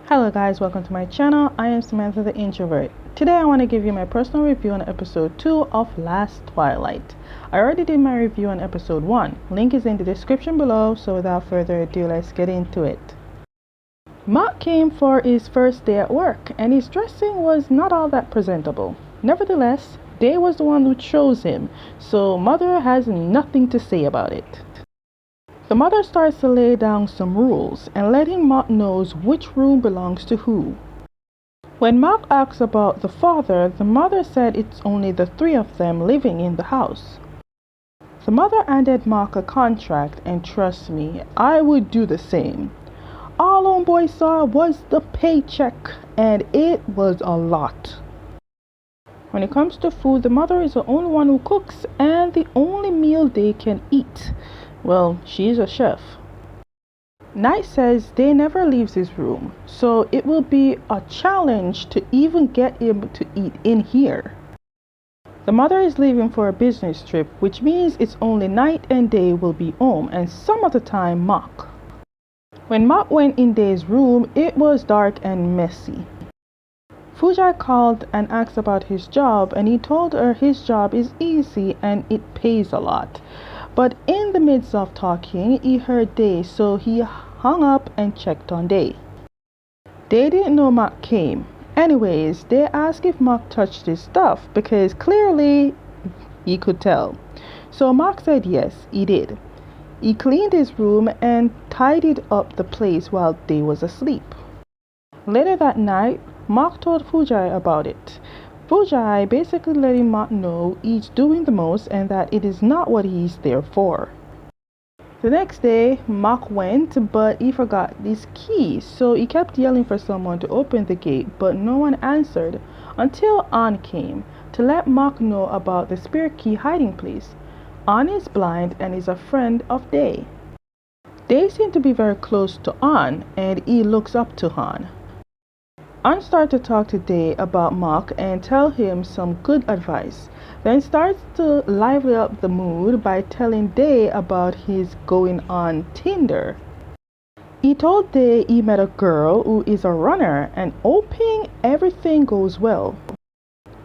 Hello guys, welcome to my channel. I am Samantha the Introvert. Today I want to give you my personal review on episode 2 of Last Twilight. I already did my review on episode 1. Link is in the description below, so without further ado, let's get into it. Mark came for his first day at work and his dressing was not all that presentable. Nevertheless, Day was the one who chose him, so Mother has nothing to say about it. The mother starts to lay down some rules and letting Mark knows which room belongs to who. When Mark asks about the father, the mother said it's only the three of them living in the house. The mother handed Mark a contract, and trust me, I would do the same. All homeboy saw was the paycheck, and it was a lot. When it comes to food, the mother is the only one who cooks and the only meal they can eat. Well, she's a chef. Knight says Day never leaves his room, so it will be a challenge to even get him to eat in here. The mother is leaving for a business trip, which means it's only Night and Day will be home, and some of the time Mark. When Mark went in Day's room, it was dark and messy. Fujai called and asked about his job, and he told her his job is easy and it pays a lot. But in the midst of talking, he heard Day, so he hung up and checked on Day. Day didn't know Mark came. Anyways, they asked if Mark touched his stuff because clearly he could tell. So Mark said yes, he did. He cleaned his room and tidied up the place while Day was asleep. Later that night, Mark told Fujai about it. Fujai basically letting Mark know he's doing the most and that it is not what he's there for. The next day, Mark went, but he forgot his key, so he kept yelling for someone to open the gate, but no one answered until Ann came to let Mark know about the spirit key hiding place. Ann is blind and is a friend of Day. Day seemed to be very close to Ann, and he looks up to Ann. Ann starts to talk to Day about Mark and tell him some good advice, then starts to lively up the mood by telling Day about his going on Tinder. He told Day he met a girl who is a runner and hoping everything goes well.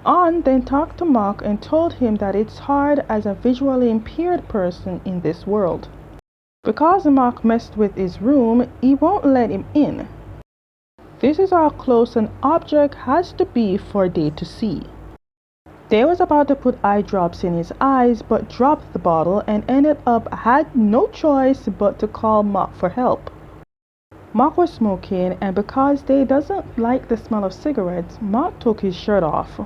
Ann then talked to Mark and told him that it's hard as a visually impaired person in this world. Because Mark messed with his room, he won't let him in. This is how close an object has to be for Day to see. Day was about to put eye drops in his eyes but dropped the bottle and ended up had no choice but to call Mark for help. Mark was smoking, and because Day doesn't like the smell of cigarettes, Mark took his shirt off.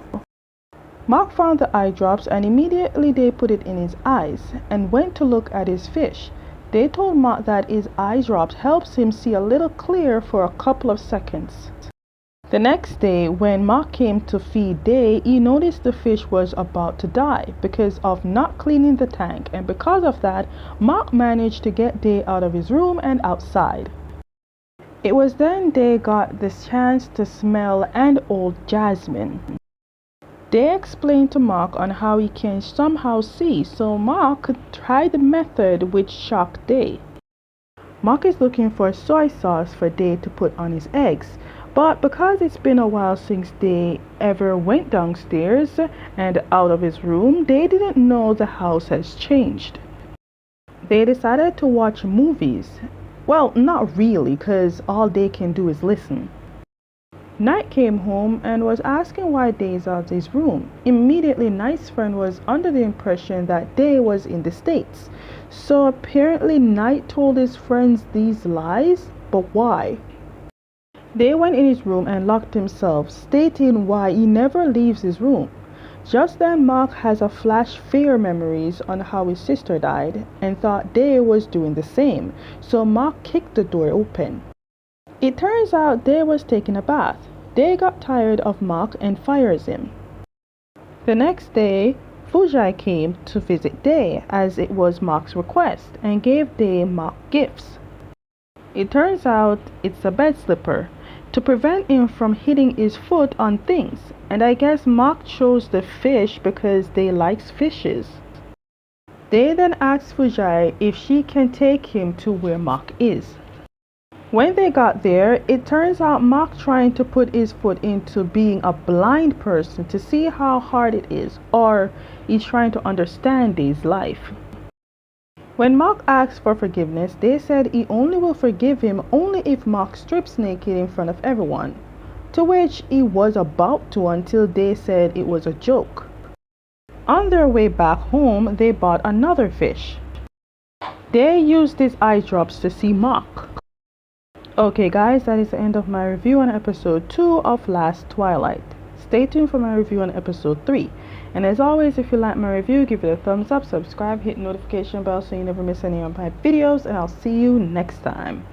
Mark found the eye drops and immediately Day put it in his eyes and went to look at his fish. They told Mark that his eye drops helps him see a little clearer for a couple of seconds. The next day, when Mark came to feed Day, he noticed the fish was about to die because of not cleaning the tank, and because of that, Mark managed to get Day out of his room and outside. It was then Day got the chance to smell and hold Jasmine. They explained to Mark on how he can somehow see, so Mark tried the method which shocked Day. Mark is looking for soy sauce for Day to put on his eggs, but because it's been a while since Day ever went downstairs and out of his room, Day didn't know the house has changed. They decided to watch movies. Well, not really, because all Day can do is listen. Night came home and was asking why Day is out of his room. Immediately, Night's friend was under the impression that Day was in the States. So apparently Night told his friends these lies, but why? Day went in his room and locked himself, stating why he never leaves his room. Just then Mark has a flash fear memories on how his sister died and thought Day was doing the same, so Mark kicked the door open. It turns out Day was taking a bath. Day got tired of Mark and fires him. The next day, Fujai came to visit Day as it was Mark's request and gave Day Mark gifts. It turns out it's a bed slipper to prevent him from hitting his foot on things, and I guess Mark chose the fish because Day likes fishes. Day then asked Fujai if she can take him to where Mark is. When they got there, it turns out Mark trying to put his foot into being a blind person to see how hard it is, or he's trying to understand his life. When Mark asked for forgiveness, they said he only will forgive him only if Mark strips naked in front of everyone, to which he was about to until they said it was a joke. On their way back home, they bought another fish. They used his eye drops to see Mark. Okay guys, that is the end of my review on episode 2 of Last Twilight. Stay tuned for my review on episode 3. And as always, if you like my review, give it a thumbs up, subscribe, hit the notification bell so you never miss any of my videos, and I'll see you next time.